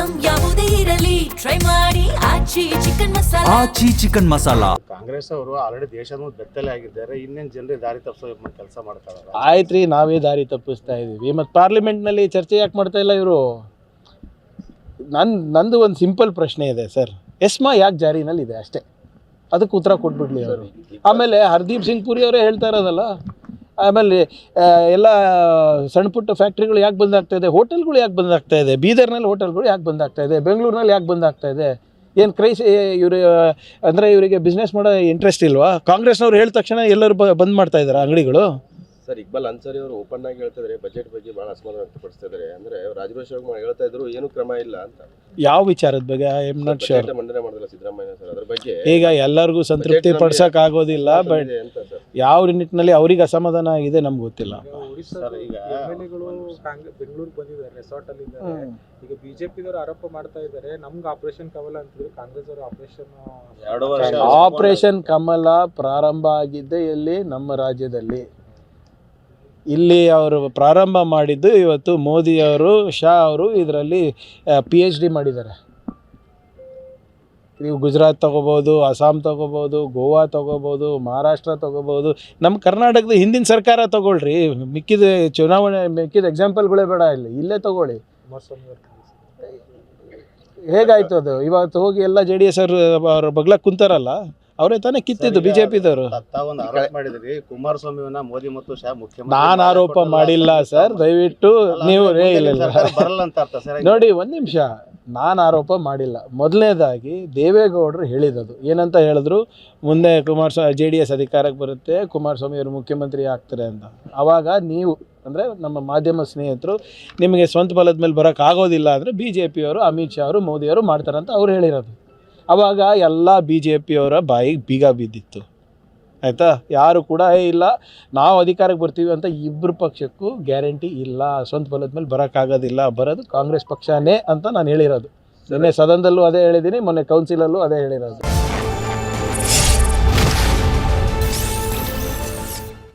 Item ಯಾವುದೇ ಇರಲಿ try ಮಾಡಿ ಆಚಿ ಚಿಕನ್ ಮಸಾಲಾ. ಕಾಂಗ್ರೆಸ್ ಅವರು ಆಲ್ರೆಡಿ ದೇಶದ ಬೆತ್ತಲೆ ಆಗಿದ್ದಾರೆ, ಇನ್ನೇನು ಜನರಿಗೆ ದಾರಿ ತಪ್ಪಿಸೋ ಕೆಲಸ ಮಾಡ್ತಾರೆ. ಆಯ್ತು ರೀ, ನಾವೇ ದಾರಿ ತಪ್ಪಿಸ್ತಾ ಇದೀವಿ. ಮತ್ತು ಪಾರ್ಲಿಮೆಂಟ್ನಲ್ಲಿ ಚರ್ಚೆ ಯಾಕೆ ಮಾಡ್ತಾ ಇಲ್ಲ ಇವರು? ನಂದು ಒಂದು ಸಿಂಪಲ್ ಪ್ರಶ್ನೆ ಇದೆ ಸರ್, ಎಸ್ಮಾ ಯಾಕೆ ಜಾರಿನಲ್ಲಿದೆ ಅಷ್ಟೇ, ಅದಕ್ಕೆ ಉತ್ತರ ಕೊಟ್ಬಿಡ್ಲಿ ಅವರು. ಆಮೇಲೆ ಹರ್ದೀಪ್ ಸಿಂಗ್ ಪುರಿ ಅವರೇ ಹೇಳ್ತಾ ಇರೋದಲ್ಲ, ಆಮೇಲೆ ಎಲ್ಲ ಸಣ್ಣ ಪುಟ್ಟ ಫ್ಯಾಕ್ಟ್ರಿಗಳು ಯಾಕೆ ಬಂದಾಗ್ತಾಯಿದೆ, ಹೋಟೆಲ್ಗಳು ಯಾಕೆ ಬಂದಾಗ್ತಾಯಿದೆ, ಬೀದರ್ನಲ್ಲಿ ಹೋಟೆಲ್ಗಳು ಯಾಕೆ ಬಂದಾಗ್ತಾಯಿದೆ, ಬೆಂಗಳೂರಿನಲ್ಲಿ ಯಾಕೆ ಬಂದಾಗ್ತಾಯಿದೆ, ಏನು ಇವರು ಅಂದರೆ ಇವರಿಗೆ ಬಿಸ್ನೆಸ್ ಮಾಡೋ ಇಂಟ್ರೆಸ್ಟ್ ಇಲ್ವಾ? ಕಾಂಗ್ರೆಸ್ನವ್ರು ಹೇಳಿದ ತಕ್ಷಣ ಎಲ್ಲರೂ ಬಂದ್ ಮಾಡ್ತಾ ಇದ್ದಾರೆ ಅಂಗಡಿಗಳು. ಸರ್, ಇಕ್ಬಾಲ್ ಅನ್ಸಾರಿ ಅವರು ಓಪನ್ ಆಗಿ ಹೇಳ್ತಾ ಇದ್ದಾರೆ, ಬಜೆಟ್ ಬಗ್ಗೆ ಭಾಳ ಅಸಮಾಧಾನ ವ್ಯಕ್ತಪಡಿಸ್ತಾ ಇದ್ದಾರೆ. ಅಂದರೆ ರಾಜಭೂಷ ಹೇಳ್ತಾ ಇದ್ರು ಏನು ಕ್ರಮ ಇಲ್ಲ ಅಂತ. ಯಾವ ವಿಚಾರದ ಬಗ್ಗೆ? I am not sure. ಮಂಡನೆ ಮಾಡಿದ್ರಲ್ಲ ಸಿದ್ದರಾಮಯ್ಯ ಸರ್, ಅದ್ರ ಬಗ್ಗೆ ಈಗ ಎಲ್ಲರಿಗೂ ಸಂತೃಪ್ತಿ ಪಡಿಸೋಕೆ ಆಗೋದಿಲ್ಲ, ಬಟ್ ಯಾವ ನಿಟ್ಟಿನಲ್ಲಿ ಅವ್ರಿಗೆ ಅಸಮಾಧಾನ ಆಗಿದೆ ನಮ್ಗೆ ಗೊತ್ತಿಲ್ಲ. ಈಗ ಬೆಂಗಳೂರು ಬಂದಿದ್ದಾರೆ, ರೆಸಾರ್ಟ್ ಅಲ್ಲಿ ಇದ್ದಾರೆ. ಈಗ ಬಿಜೆಪಿದವರು ಆರೋಪ ಮಾಡ್ತಾ ಇದ್ದಾರೆ, ನಮ್ಗೆ ಆಪರೇಷನ್ ಕಮಲ ಅಂತಿದ್ರು, ಕಾಂಗ್ರೆಸ್ ಅವರು ಆಪರೇಷನ್ ಕಮಲ ಪ್ರಾರಂಭ ಆಗಿದ್ದೆ ಎಲ್ಲಿ? ನಮ್ಮ ರಾಜ್ಯದಲ್ಲಿ. ಇಲ್ಲಿ ಅವರು ಪ್ರಾರಂಭ ಮಾಡಿದ್ದು ಇವತ್ತು ಮೋದಿಯವರು, ಶಾ ಅವರು ಇದರಲ್ಲಿ PhD ಮಾಡಿದ್ದಾರೆ. ನೀವು ಗುಜರಾತ್ ತೊಗೋಬೋದು, ಅಸ್ಸಾಂ ತೊಗೋಬೋದು, ಗೋವಾ ತೊಗೋಬೋದು, ಮಹಾರಾಷ್ಟ್ರ ತೊಗೋಬೋದು, ನಮ್ಮ ಕರ್ನಾಟಕದ ಹಿಂದಿನ ಸರ್ಕಾರ ತೊಗೊಳ್ರಿ. ಮಿಕ್ಕಿದ ಚುನಾವಣೆ ಮಿಕ್ಕಿದ ಎಕ್ಸಾಂಪಲ್ಗಳೇ ಬೇಡ, ಇಲ್ಲೇ ತೊಗೊಳ್ಳಿ. ಹೇಗಾಯ್ತು ಅದು? ಇವತ್ತು ಹೋಗಿ ಎಲ್ಲ JDS ಅವ್ರ ಬಗ್ಲಕ್ಕೆ ಕುಂತಾರಲ್ಲ, ಅವರೇ ತಾನೇ ಕಿತ್ತಿದ್ದು ಬಿಜೆಪಿದವರು. ಕುಮಾರಸ್ವಾಮಿ ಮೋದಿ ಮತ್ತು ಶಾ ಮುಖ್ಯಮಂತ್ರಿ. ನಾನು ಆರೋಪ ಮಾಡಿಲ್ಲ ಸರ್, ದಯವಿಟ್ಟು ನೀವು ಬರಲ್ಲ ಅಂತ ಅರ್ಥ ಸರ್. ನೋಡಿ, ಒಂದು ನಿಮಿಷ, ನಾನು ಆರೋಪ ಮಾಡಿಲ್ಲ. ಮೊದಲನೇದಾಗಿ ದೇವೇಗೌಡರು ಹೇಳಿರೋದು ಏನಂತ ಹೇಳಿದ್ರು, ಮುಂದೆ JDS ಅಧಿಕಾರಕ್ಕೆ ಬರುತ್ತೆ, ಕುಮಾರಸ್ವಾಮಿ ಅವರು ಮುಖ್ಯಮಂತ್ರಿ ಆಗ್ತಾರೆ ಅಂತ. ಆವಾಗ ನೀವು ಅಂದರೆ ನಮ್ಮ ಮಾಧ್ಯಮ ಸ್ನೇಹಿತರು, ನಿಮಗೆ ಸ್ವಂತ ಬಲದ ಮೇಲೆ ಬರೋಕ್ಕಾಗೋದಿಲ್ಲ ಅಂದರೆ BJPಯವರು, ಅಮಿತ್ ಶಾ ಅವರು, ಮೋದಿಯವರು ಮಾಡ್ತಾರಂತ ಅವ್ರು ಹೇಳಿರೋದು. ಆವಾಗ ಎಲ್ಲ BJPಯವರ ಬಾಯಿಗೆ ಬೀಗ ಬಿದ್ದಿತ್ತು, ಆಯಿತಾ? ಯಾರು ಕೂಡ ಇಲ್ಲ ನಾವು ಅಧಿಕಾರಕ್ಕೆ ಬರ್ತೀವಿ ಅಂತ ಇಬ್ಬರು ಪಕ್ಷಕ್ಕೂ ಗ್ಯಾರಂಟಿ ಇಲ್ಲ, ಸ್ವಂತ ಬಲದ ಮೇಲೆ ಬರೋಕ್ಕಾಗೋದಿಲ್ಲ, ಬರೋದು ಕಾಂಗ್ರೆಸ್ ಪಕ್ಷನೇ ಅಂತ ನಾನು ಹೇಳಿರೋದು. ನಿನ್ನೆ ಸದನದಲ್ಲೂ ಅದೇ ಹೇಳಿದ್ದೀನಿ, ಮೊನ್ನೆ ಕೌನ್ಸಿಲಲ್ಲೂ ಅದೇ ಹೇಳಿರೋದು.